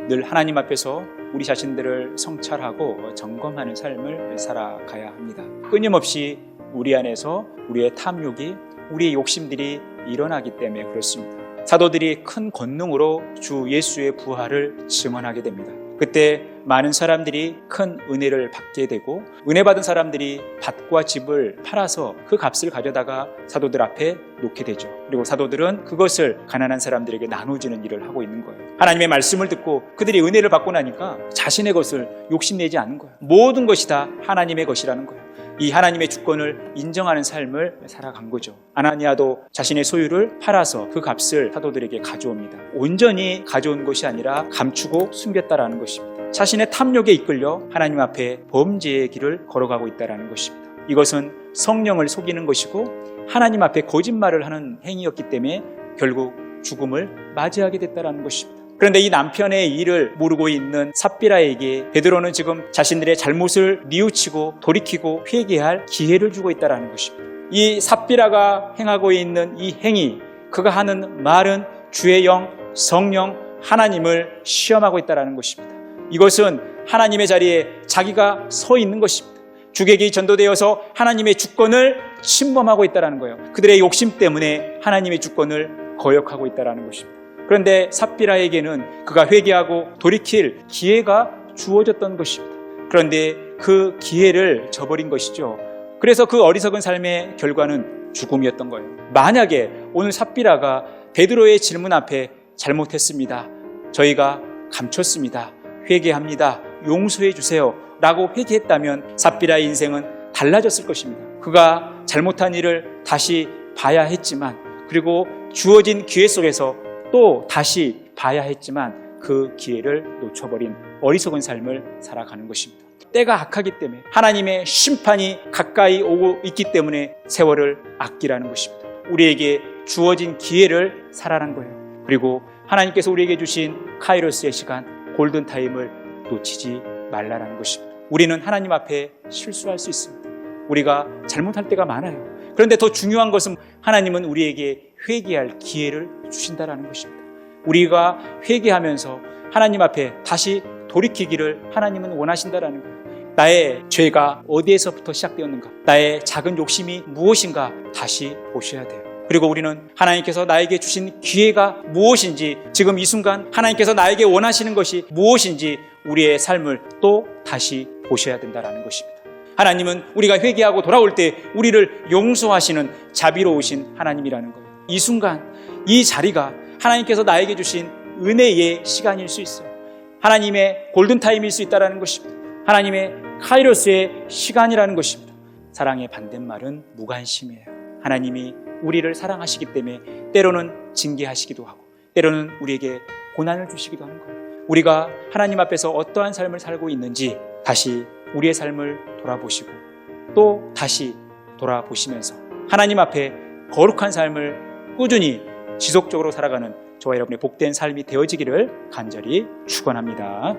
늘 하나님 앞에서 우리 자신들을 성찰하고 점검하는 삶을 살아가야 합니다. 끊임없이 우리 안에서 우리의 탐욕이, 우리의 욕심들이 일어나기 때문에 그렇습니다. 사도들이 큰 권능으로 주 예수의 부활을 증언하게 됩니다. 그때 많은 사람들이 큰 은혜를 받게 되고, 은혜 받은 사람들이 밭과 집을 팔아서 그 값을 가져다가 사도들 앞에 놓게 되죠. 그리고 사도들은 그것을 가난한 사람들에게 나눠주는 일을 하고 있는 거예요. 하나님의 말씀을 듣고 그들이 은혜를 받고 나니까 자신의 것을 욕심내지 않는 거예요. 모든 것이 다 하나님의 것이라는 거예요. 이 하나님의 주권을 인정하는 삶을 살아간 거죠. 아나니아도 자신의 소유를 팔아서 그 값을 사도들에게 가져옵니다. 온전히 가져온 것이 아니라 감추고 숨겼다라는 것입니다. 자신의 탐욕에 이끌려 하나님 앞에 범죄의 길을 걸어가고 있다는 것입니다. 이것은 성령을 속이는 것이고 하나님 앞에 거짓말을 하는 행위였기 때문에 결국 죽음을 맞이하게 됐다는 것입니다. 그런데 이 남편의 일을 모르고 있는 삽비라에게 베드로는 지금 자신들의 잘못을 뉘우치고 돌이키고 회개할 기회를 주고 있다는 것입니다. 이 삽비라가 행하고 있는 이 행위, 그가 하는 말은 주의 영, 성령, 하나님을 시험하고 있다는 것입니다. 이것은 하나님의 자리에 자기가 서 있는 것입니다. 주객이 전도되어서 하나님의 주권을 침범하고 있다는 거예요. 그들의 욕심 때문에 하나님의 주권을 거역하고 있다는 것입니다. 그런데 삽비라에게는 그가 회개하고 돌이킬 기회가 주어졌던 것입니다. 그런데 그 기회를 저버린 것이죠. 그래서 그 어리석은 삶의 결과는 죽음이었던 거예요. 만약에 오늘 삽비라가 베드로의 질문 앞에 잘못했습니다, 저희가 감췄습니다, 회개합니다, 용서해 주세요 라고 회개했다면 삽비라의 인생은 달라졌을 것입니다. 그가 잘못한 일을 다시 봐야 했지만, 그리고 주어진 기회 속에서 또 다시 봐야 했지만 그 기회를 놓쳐버린 어리석은 삶을 살아가는 것입니다. 때가 악하기 때문에, 하나님의 심판이 가까이 오고 있기 때문에 세월을 아끼라는 것입니다. 우리에게 주어진 기회를 살아라는 거예요. 그리고 하나님께서 우리에게 주신 카이로스의 시간, 골든타임을 놓치지 말라라는 것입니다. 우리는 하나님 앞에 실수할 수 있습니다. 우리가 잘못할 때가 많아요. 그런데 더 중요한 것은 하나님은 우리에게 회개할 기회를 주신다는 것입니다. 우리가 회개하면서 하나님 앞에 다시 돌이키기를 하나님은 원하신다는 거예요. 나의 죄가 어디에서부터 시작되었는가, 나의 작은 욕심이 무엇인가 다시 보셔야 돼요. 그리고 우리는 하나님께서 나에게 주신 기회가 무엇인지, 지금 이 순간 하나님께서 나에게 원하시는 것이 무엇인지 우리의 삶을 또 다시 보셔야 된다는 것입니다. 하나님은 우리가 회개하고 돌아올 때 우리를 용서하시는 자비로우신 하나님이라는 거예요. 이 순간, 이 자리가 하나님께서 나에게 주신 은혜의 시간일 수 있어요. 하나님의 골든타임일 수 있다는 것입니다. 하나님의 카이로스의 시간이라는 것입니다. 사랑의 반대말은 무관심이에요. 하나님이 우리를 사랑하시기 때문에 때로는 징계하시기도 하고, 때로는 우리에게 고난을 주시기도 하는 거예요. 우리가 하나님 앞에서 어떠한 삶을 살고 있는지 다시 우리의 삶을 돌아보시고, 또 다시 돌아보시면서 하나님 앞에 거룩한 삶을 꾸준히 지속적으로 살아가는 저와 여러분의 복된 삶이 되어지기를 간절히 축원합니다.